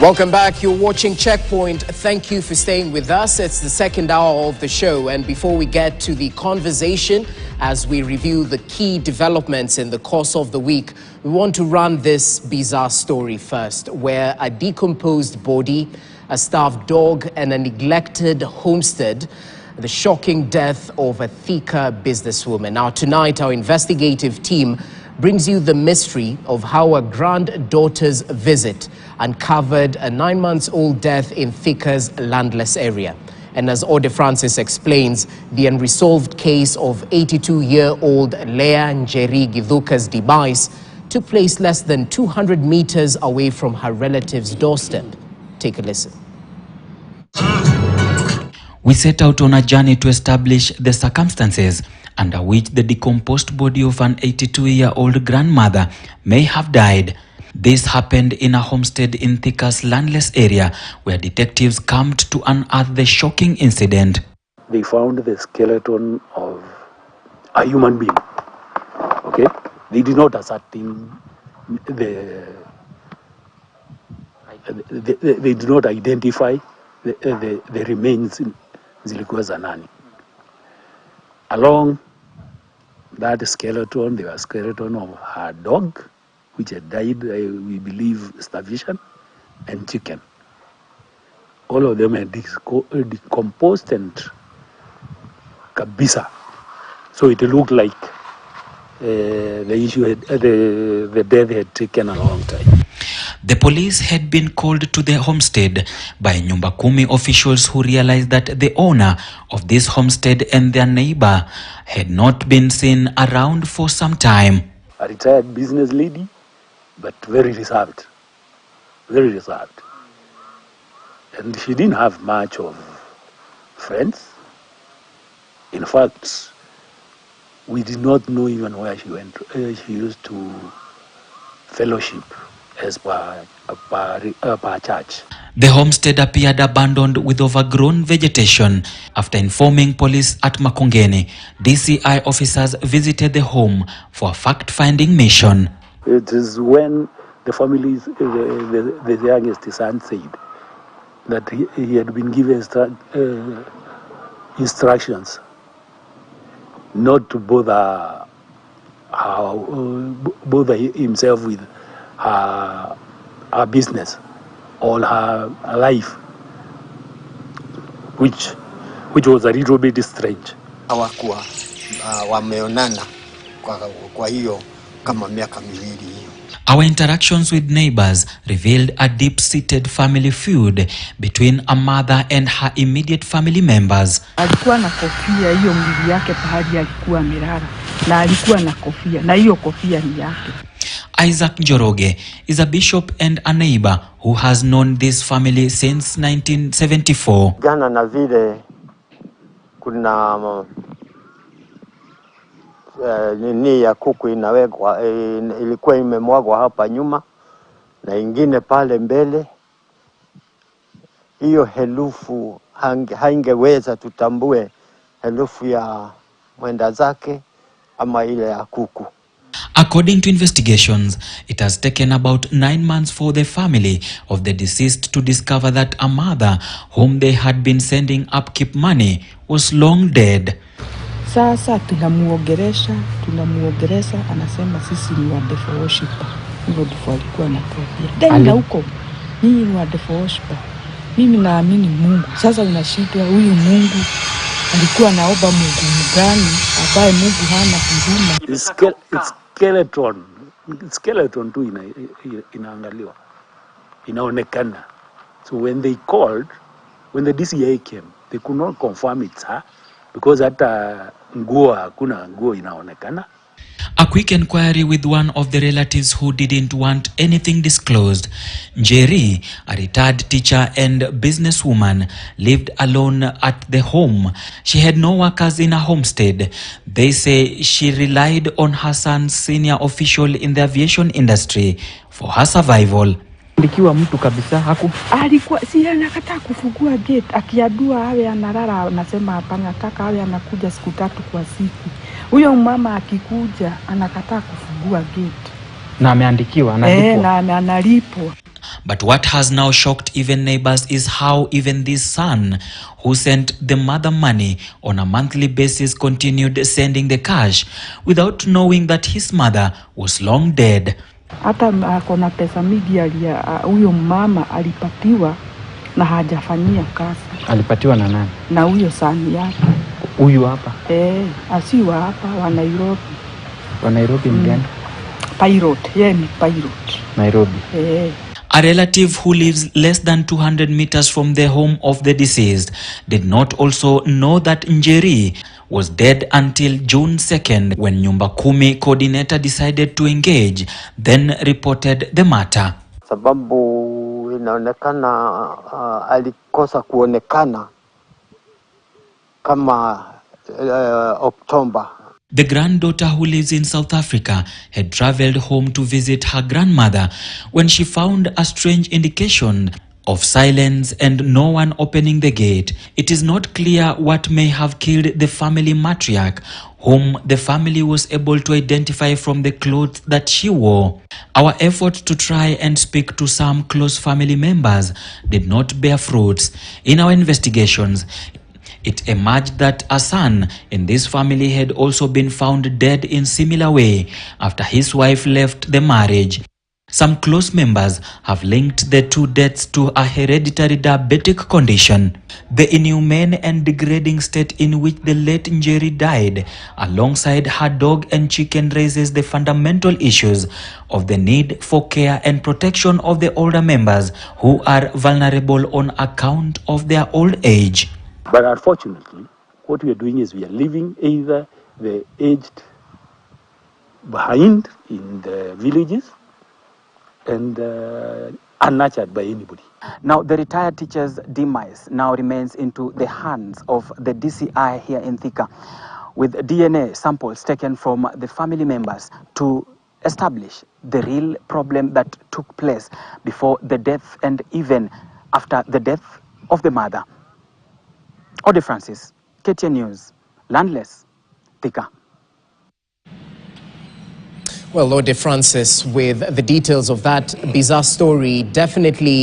Welcome back. You're watching Checkpoint. Thank you for staying with us. It's the second hour of the show. And before we get to the conversation, as we review the key developments in the course of the week, we want to run this bizarre story first, where a decomposed body, a starved dog, and a neglected homestead, the shocking death of a Thika businesswoman. Now, tonight, our investigative team brings you the mystery of how a granddaughter's visit uncovered a 9-month-old death in Thika's landless area. And as Ode Francis explains, the unresolved case of 82-year-old Leah Njeri Githuka's demise took place less than 200 meters away from her relative's doorstep. Take a listen. We set out on a journey to establish the circumstances under which the decomposed body of an 82-year-old grandmother may have died. This happened in a homestead in Thika's landless area, where detectives camped to unearth the shocking incident. They found the skeleton of a human being. Okay? They did not ascertain they did not identify the remains zilikuwa za nani. Along that skeleton, there was a skeleton of her dog, which had died, we believe, starvation, and chicken. All of them had decomposed and kabisa. So it looked like the death had taken a long time. The police had been called to the homestead by Nyumba Kumi officials who realized that the owner of this homestead and their neighbor had not been seen around for some time. A retired business lady, but very reserved. Very reserved. And she didn't have much of friends. In fact, we did not know even where she went. She used to fellowship as per church. The homestead appeared abandoned with overgrown vegetation. After informing police at Makongeni, DCI officers visited the home for a fact-finding mission. It is when the family, the youngest son said that he had been given instructions not to bother himself with her business or her life, which was a little bit strange. Hawakuwa wameonana kwa hiyo kama miaka miwili. Our interactions with neighbors revealed a deep-seated family feud between a mother and her immediate family members. Alikuwa na kofia, hiyo mwili yake pahali alikuwa amelala, na alikuwa na kofia, na hiyo kofia ni yake. Isaac Njoroge is a bishop and a neighbor who has known this family since 1974. Jana na vile kuna nini ya kuku inawekwa, ilikuwa imemwagwa hapa nyuma na ingine pale mbele. Hiyo herufu haingeweza tutambue herufu ya mwenda zake ama ile ya kuku. According to investigations, it has taken about 9 months for the family of the deceased to discover that a mother whom they had been sending upkeep money was long dead. Sasa tunamuongelesha, anasema sisi ni wonderful worshiper. Hivyo ndivyo alikuwa anatuambia. Tena huko, mimi ni wonderful worshiper. Mimi naamini Mungu. Sasa unashindwa huyu Mungu alikuwa anaomba Mungu gani ambaye Mungu hana huruma. Skeleton tu inaangaliwa, inaonekana. So when they called, when the DCI came, they could not confirm it's her because hata nguo hakuna nguo inaonekana. A quick inquiry with one of the relatives who didn't want anything disclosed. Njeri, a retired teacher and businesswoman, lived alone at the home. She had no workers in her homestead. They say she relied on her son's senior official in the aviation industry for her survival. Ndikiwa mtu kabisa alikuwa si anakataa kufungua gate, akiadua awe analala, anasema hapana, nataka awe anakuja siku 3 kwa siku. Huyo mama akikuja anakataa kufungua gate. Na ameandikiwa, analipwa. Na analipwa. But what has now shocked even neighbors is how even this son, who sent the mother money on a monthly basis, continued sending the cash without knowing that his mother was long dead. Hata akona pesa mingi huyo mama alipatiwa na hajafanyia kazi. Alipatiwa na nani? Na huyo sani yake. Huyu hapa? Asiwa hapa wa Nairobi. Wa Nairobi mgani? Pilot, ni pilot. Nairobi. A relative who lives less than 200 meters from the home of the deceased did not also know that Njeri was dead until June 2nd, when Nyumba Kumi coordinator decided to engage, then reported the matter. Sababu inaonekana alikosa kuonekana kama October. The granddaughter, who lives in South Africa, had traveled home to visit her grandmother when she found a strange indication of silence and no one opening the gate. It is not clear what may have killed the family matriarch, whom the family was able to identify from the clothes that she wore. Our effort to try and speak to some close family members did not bear fruits. In our investigations, it emerged that a son in this family had also been found dead in similar way after his wife left the marriage. Some close members have linked the two deaths to a hereditary diabetic condition. The inhumane and degrading state in which the late Njeri died alongside her dog and chicken raises the fundamental issues of the need for care and protection of the older members who are vulnerable on account of their old age. But unfortunately, what we are doing is we are leaving either the aged behind in the villages and unnurtured by anybody. Now, the retired teacher's demise now remains into the hands of the DCI here in Thika, with DNA samples taken from the family members to establish the real problem that took place before the death and even after the death of the mother. Ode Francis, KTN News, Landless, Thika. Well, Ode Francis, with the details of that bizarre story, definitely